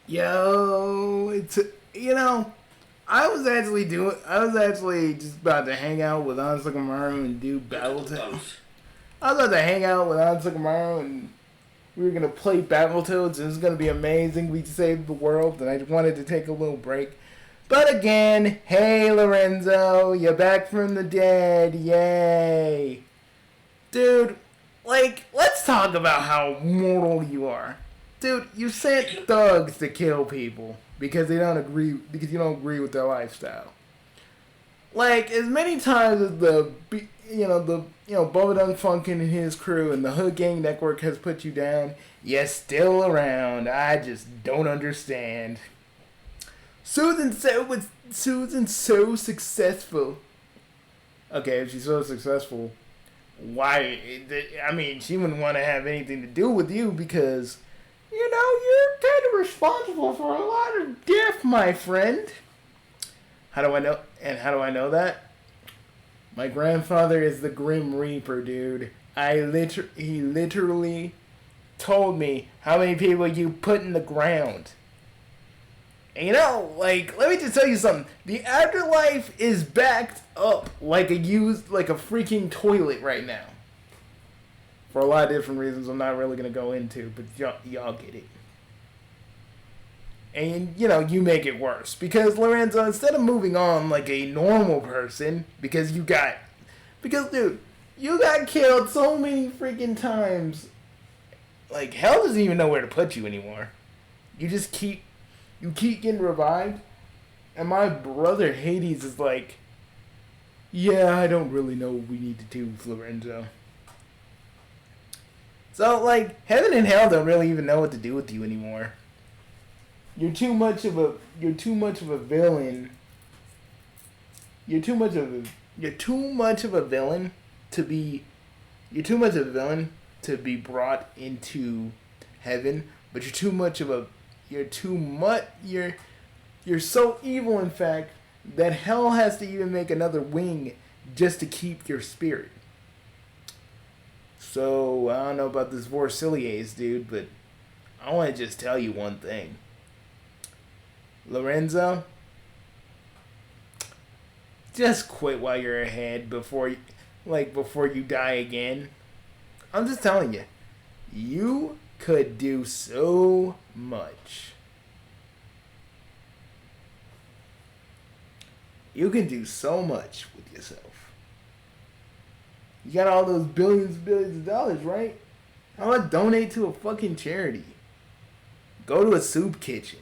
Yo, I was actually just about to hang out with Ansukamaru and do Battletoads. I was about to hang out with Ansukamaru and we were going to play Battletoads and it was going to be amazing. We saved the world and I wanted to take a little break. But again, hey Lorenzo, you're back from the dead, yay. Dude, let's talk about how mortal you are. Dude, you sent thugs to kill people because you don't agree with their lifestyle. As many times as Bubblegum Funkin' and his crew and the Hood Gang Network has put you down, you're still around. I just don't understand. Susan's so successful. Okay, if she's so successful, why? I mean, she wouldn't want to have anything to do with you because, you're kind of responsible for a lot of death, my friend. How do I know? And how do I know that? My grandfather is the Grim Reaper, dude. He literally told me how many people you put in the ground. And let me just tell you something. The afterlife is backed up like a freaking toilet right now. For a lot of different reasons I'm not really going to go into, but y'all get it. And, you make it worse. Because, Lorenzo, instead of moving on like a normal person, because, dude, you got killed so many freaking times. Hell doesn't even know where to put you anymore. You keep getting revived. And my brother Hades is yeah, I don't really know what we need to do with Lorenzo. So, heaven and hell don't really even know what to do with you anymore. You're too much of a villain. You're too much of a villain to be brought into heaven, but you're so evil, in fact, that hell has to even make another wing just to keep your spirit. So, I don't know about this Vorcilia's, dude, but I want to just tell you one thing. Lorenzo, just quit while you're ahead before you die again. I'm just telling you, you could do so much. You can do so much with yourself. You got all those billions and billions of dollars, right? How about donate to a fucking charity? Go to a soup kitchen.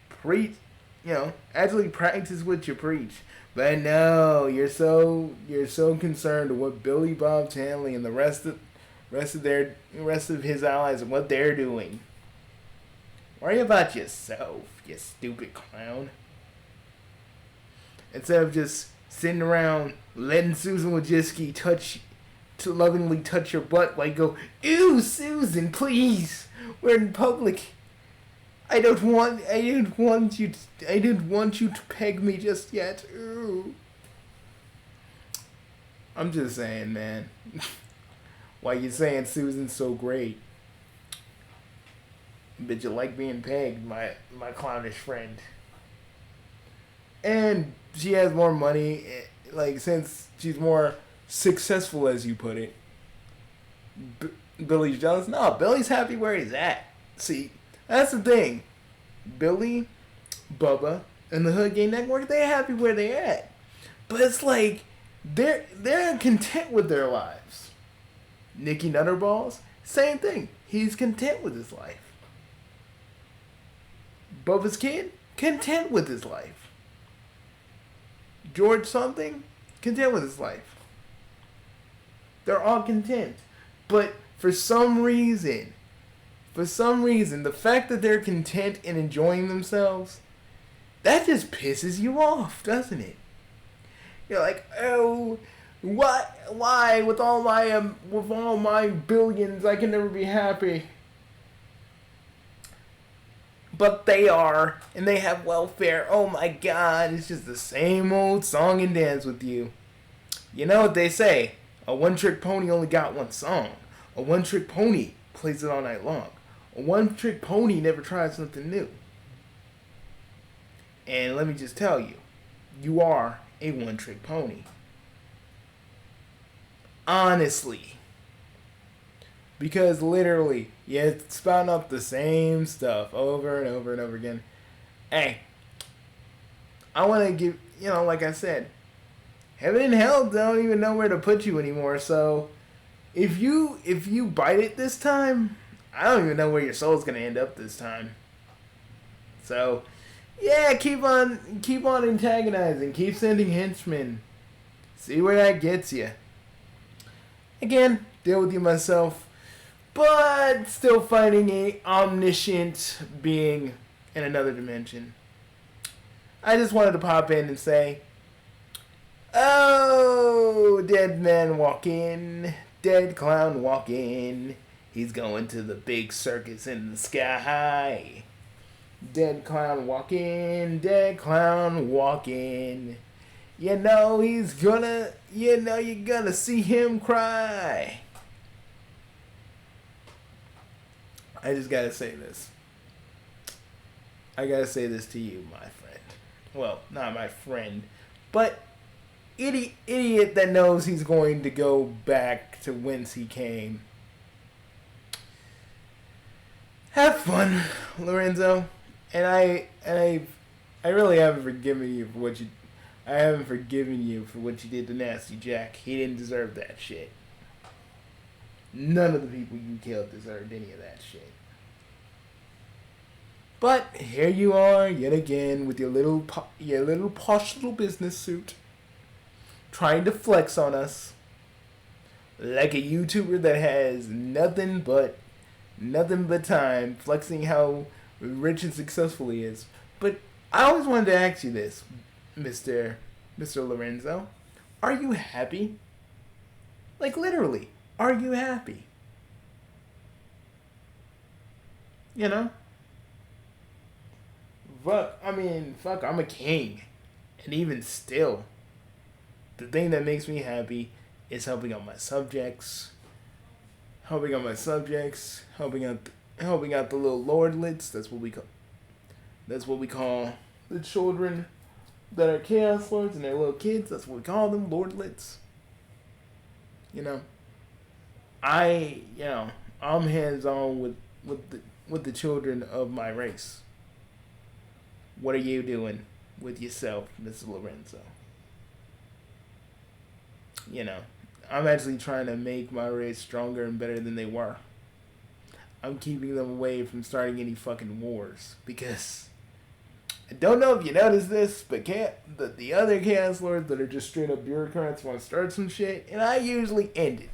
Preach, actually practice what you preach. But no, you're so concerned with what Billy Bob Tanley and the rest of his allies and what they're doing. Worry about yourself, you stupid clown. Instead of just sitting around letting Susan Wojcicki lovingly touch your butt, go, ew, Susan, please, we're in public. I didn't want you to peg me just yet. Ooh. I'm just saying, man. Why you saying Susan's so great? But you like being pegged, my clownish friend. And she has more money, since she's more successful, as you put it. Billy's jealous? No, Billy's happy where he's at. See, that's the thing. Billy, Bubba, and the Hood Gang Network, they're happy where they at. But it's they're content with their lives. Nicky Nutterballs, same thing. He's content with his life. Bubba's kid, content with his life. George something, content with his life. They're all content. But for some reason, the fact that they're content and enjoying themselves, that just pisses you off, doesn't it? You're like, oh, why with all my billions I can never be happy. But they are, and they have welfare. Oh my God, it's just the same old song and dance with you. You know what they say? A one-trick pony only got one song. A one-trick pony plays it all night long. A one-trick pony never tries something new. And let me just tell you, you are a one-trick pony. Honestly. Because literally, you're spouting up the same stuff over and over and over again. Hey, I want to give, like I said, heaven and hell don't even know where to put you anymore. So, if you bite it this time, I don't even know where your soul's gonna end up this time. So, yeah, keep on antagonizing, keep sending henchmen, see where that gets you. Again, deal with you myself, but still fighting a omniscient being in another dimension. I just wanted to pop in and say, oh, dead man walk in, dead clown walk in. He's going to the big circus in the sky. Dead clown walk in, dead clown walk in. You're gonna see him cry. I just gotta say this. I gotta say this to you, my friend. Well, not my friend, but idiot that knows he's going to go back to whence he came. Have fun, Lorenzo. And I really haven't forgiven you for what you. I haven't forgiven you for what you did to Nasty Jack. He didn't deserve that shit. None of the people you killed deserved any of that shit. But here you are yet again with your little posh little business suit, trying to flex on us, like a YouTuber that has nothing but time, flexing how rich and successful he is. But I always wanted to ask you this, Mr. Lorenzo. Are you happy? Like, literally, are you happy? Fuck, I'm a king. And even still, the thing that makes me happy is helping out my subjects. Helping out the little lordlets. That's what we call the children that are chaos lords and their little kids. That's what we call them, lordlets. I'm hands on with the children of my race. What are you doing with yourself, Mr. Lorenzo? I'm actually trying to make my race stronger and better than they were. I'm keeping them away from starting any fucking wars. Because I don't know if you noticed this, but the other Chaos Lords that are just straight up bureaucrats want to start some shit, and I usually end it.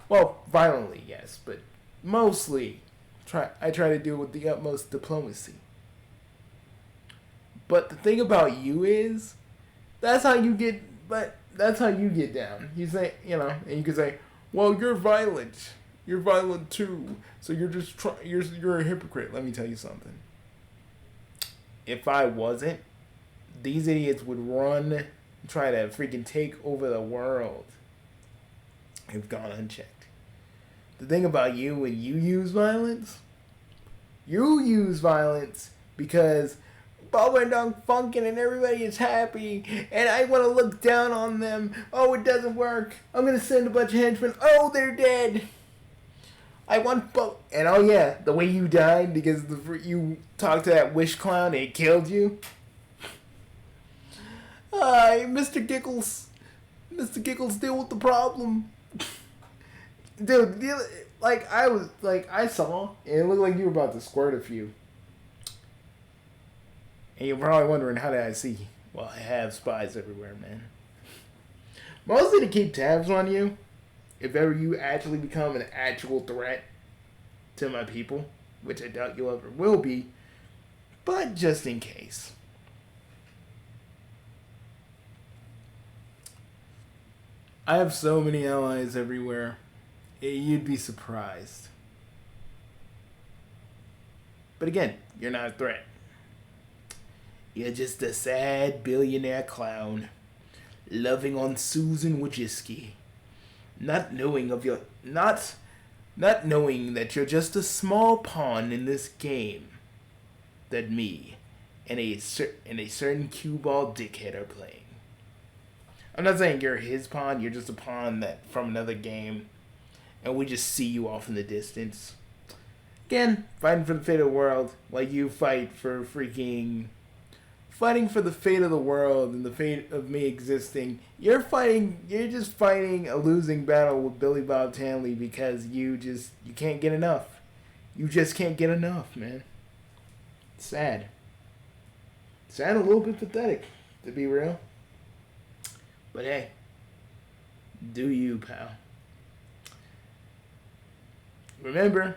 Well, violently, yes, but mostly I try to do it with the utmost diplomacy. But the thing about you is, that's how you get down. You say, and you can say, well, you're violent. You're violent too. So you're a hypocrite. Let me tell you something. If I wasn't, these idiots would run, try to freaking take over the world. It's gone unchecked. The thing about you, when you use violence because Bubba and Dunk funkin' and everybody is happy, and I want to look down on them. Oh, it doesn't work. I'm gonna send a bunch of henchmen. Oh, they're dead. I want Bubba. And oh yeah, the way you died because you talked to that wish clown and it killed you. Hi, Mr. Giggles. Mr. Giggles, deal with the problem. Dude, I saw, and it looked like you were about to squirt a few. And you're probably wondering, how did I see? Well, I have spies everywhere, man. Mostly to keep tabs on you. If ever you actually become an actual threat to my people. Which I doubt you ever will be. But just in case. I have so many allies everywhere. You'd be surprised. But again, you're not a threat. You're just a sad billionaire clown, loving on Susan Wojcicki, not knowing Not knowing that you're just a small pawn in this game that me and a certain cue ball dickhead are playing. I'm not saying you're his pawn, you're just a pawn that from another game, and we just see you off in the distance. Again, fighting for the fate of the world, like you fighting for the fate of the world and the fate of me existing. You're just fighting a losing battle with Billy Bob Tanley because you can't get enough. You just can't get enough, man. Sad. Sad, a little bit pathetic, to be real. But hey, do you, pal. Remember,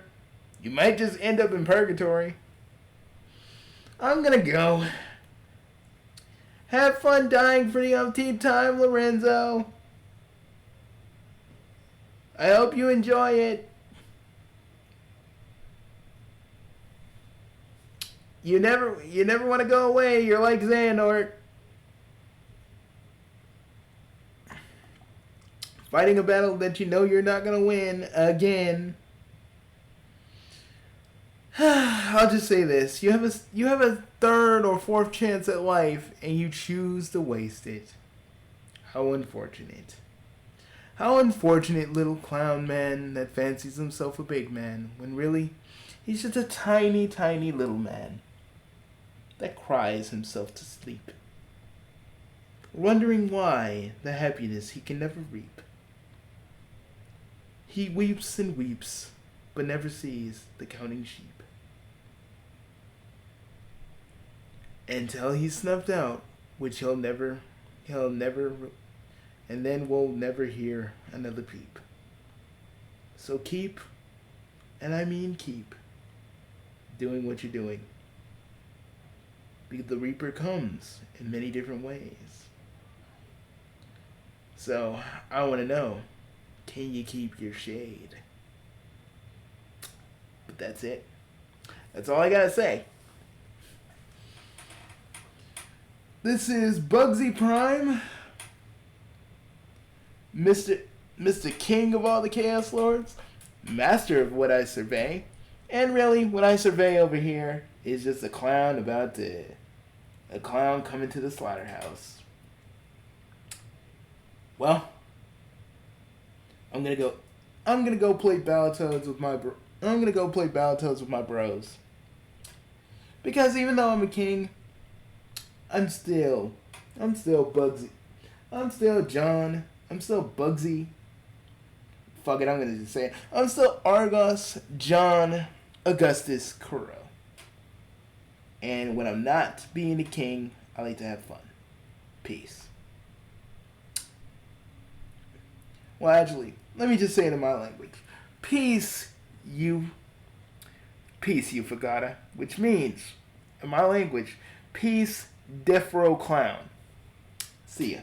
you might just end up in purgatory. I'm gonna go. Have fun dying for the umpteenth time, Lorenzo. I hope you enjoy it. You never want to go away. You're like Xehanort. Fighting a battle that you know you're not going to win again. I'll just say this. You have a third or fourth chance at life and you choose to waste it. How unfortunate. How unfortunate, little clown man that fancies himself a big man when really he's just a tiny, tiny little man that cries himself to sleep, wondering why the happiness he can never reap. He weeps and weeps, but never sees the counting sheep. Until he's snuffed out, which he'll never, and then we'll never hear another peep. So keep, and I mean keep, doing what you're doing. Because the Reaper comes in many different ways. So, I want to know, can you keep your shade? But that's it. That's all I gotta say. This is Bugsy Prime, Mr. King of all the Chaos Lords, master of what I survey, and really, what I survey over here is just a clown coming to the slaughterhouse. Well, I'm gonna go play Battletoads with my bros. Because even though I'm a king, I'm still Bugsy. I'm still John. I'm still Bugsy. Fuck it, I'm gonna just say it. I'm still Argos John Augustus Kuro. And when I'm not being a king, I like to have fun. Peace. Well, actually, let me just say it in my language. Peace, you Fagata. Which means, in my language, peace, Defro Clown. See ya.